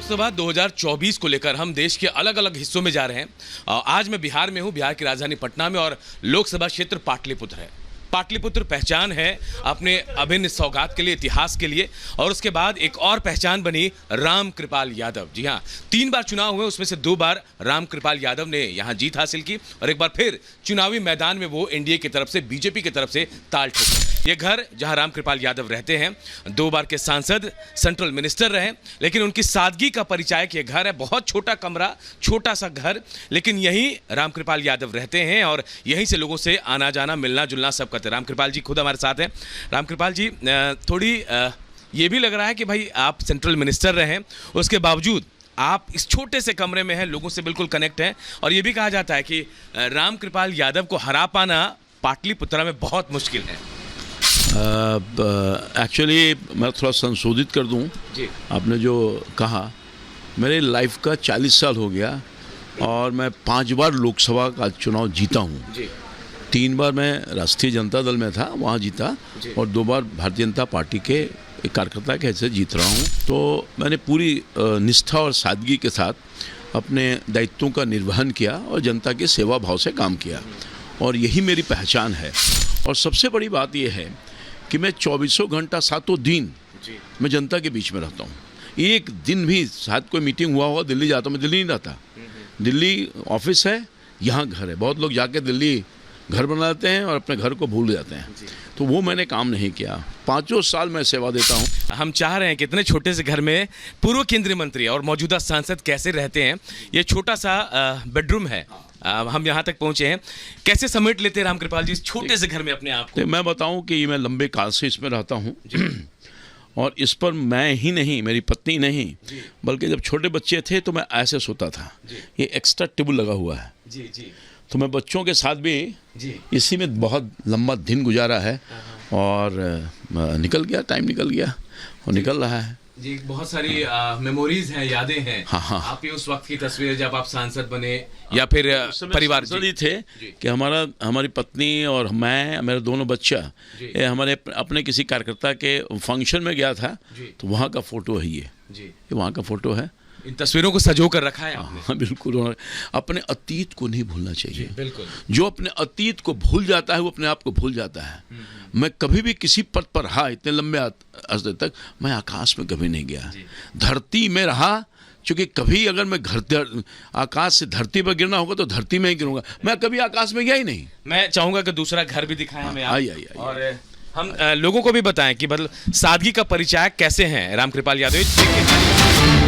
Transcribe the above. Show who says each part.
Speaker 1: लोकसभा 2024 को लेकर हम देश के अलग अलग हिस्सों में जा रहे हैं। आज मैं बिहार में हूं, बिहार की राजधानी पटना में, और लोकसभा क्षेत्र पाटलिपुत्र है। पाटलिपुत्र पहचान है अपने अभिन्न सौगात के लिए, इतिहास के लिए, और उसके बाद एक और पहचान बनी राम कृपाल यादव। जी हाँ, 3 बार चुनाव हुए, उसमें से 2 बार राम कृपाल यादव ने यहाँ जीत हासिल की, और एक बार फिर चुनावी मैदान में वो एनडीए की तरफ से, बीजेपी की तरफ से ताल ठोके। ये घर जहाँ राम कृपाल यादव रहते हैं, 2 बार के सांसद, सेंट्रल मिनिस्टर रहे, लेकिन उनकी सादगी का परिचायक ये घर है। बहुत छोटा कमरा, छोटा सा घर, लेकिन यहीं राम कृपाल यादव रहते हैं और यहीं से लोगों से आना जाना, मिलना जुलना सब करते हैं। राम कृपाल जी खुद हमारे साथ हैं। राम कृपाल जी, थोड़ी ये भी लग रहा है कि भाई आप सेंट्रल मिनिस्टर रहे, उसके बावजूद आप इस छोटे से कमरे में हैं, लोगों से बिल्कुल कनेक्ट हैं, और ये भी कहा जाता है कि राम कृपाल यादव को हरा पाना पाटलिपुत्रा में बहुत मुश्किल है।
Speaker 2: एक्चुअली मैं थोड़ा संशोधित कर दूं
Speaker 1: जी।
Speaker 2: आपने जो कहा, मेरे लाइफ का 40 साल हो गया और मैं 5 बार लोकसभा का चुनाव जीता हूं।
Speaker 1: जी।
Speaker 2: 3 बार मैं राष्ट्रीय जनता दल में था, वहां जीता, और 2 बार भारतीय जनता पार्टी के एक कार्यकर्ता के हैसियत जीत रहा हूं। तो मैंने पूरी निष्ठा और सादगी के साथ अपने दायित्वों का निर्वहन किया और जनता के सेवा भाव से काम किया, और यही मेरी पहचान है। और सबसे बड़ी बात यह है कि मैं 24 घंटा 7 दिन मैं जनता के बीच में रहता हूँ। एक दिन भी शायद कोई मीटिंग हुआ होगा, दिल्ली जाता हूँ, मैं दिल्ली नहीं रहता। दिल्ली ऑफिस है, यहाँ घर है। बहुत लोग जाके दिल्ली घर बना लेते हैं और अपने घर को भूल जाते हैं, तो वो मैंने काम नहीं किया। 5 साल मैं सेवा देता हूँ।
Speaker 1: हम चाह रहे हैं कि इतने छोटे से घर में पूर्व केंद्रीय मंत्री और मौजूदा सांसद कैसे रहते हैं। ये छोटा सा बेडरूम है, हम यहाँ तक पहुँचे हैं। कैसे समेट लेते हैं राम कृपाल जी इस छोटे से घर में अपने आप को?
Speaker 2: मैं बताऊँ कि मैं लंबे काल से इसमें रहता हूँ, और इस पर मैं ही नहीं, मेरी पत्नी नहीं, बल्कि जब छोटे बच्चे थे तो मैं ऐसे सोता था। ये एक्स्ट्रा टेबल लगा हुआ है, तो मैं बच्चों के साथ भी इसी में बहुत लंबा दिन गुजारा है, और निकल गया, टाइम निकल गया और निकल रहा है
Speaker 1: जी। बहुत सारी मेमोरीज हैं, यादें हैं।
Speaker 2: हाँ।
Speaker 1: आपकी उस वक्त की तस्वीर जब आप सांसद बने, या फिर परिवार
Speaker 2: ही थे कि हमारी पत्नी और मैं, मेरे दोनों बच्चा, हमारे अपने किसी कार्यकर्ता के फंक्शन में गया था, तो वहाँ का फोटो है ये वहाँ का फोटो है।
Speaker 1: इन तस्वीरों को सजो कर रखा है आपने।
Speaker 2: हाँ, बिल्कुल। अपने अतीत को नहीं भूलना चाहिए।
Speaker 1: बिल्कुल।
Speaker 2: जो अपने अतीत को भूल जाता है वो अपने आप को भूल जाता है। मैं कभी भी किसी पद पर रहा इतने लंबे अर्से तक, मैं आकाश में कभी नहीं गया, धरती में रहा। क्योंकि कभी अगर मैं आकाश से धरती पर गिरना होगा तो धरती में ही गिरूंगा, मैं कभी आकाश में गया ही नहीं।
Speaker 1: मैं चाहूंगा कि दूसरा घर भी दिखाएं हमें आप।
Speaker 2: आइए।
Speaker 1: और हम लोगों को भी बताएं कि मतलब सादगी का परिचय कैसे हैं राम कृपाल यादव।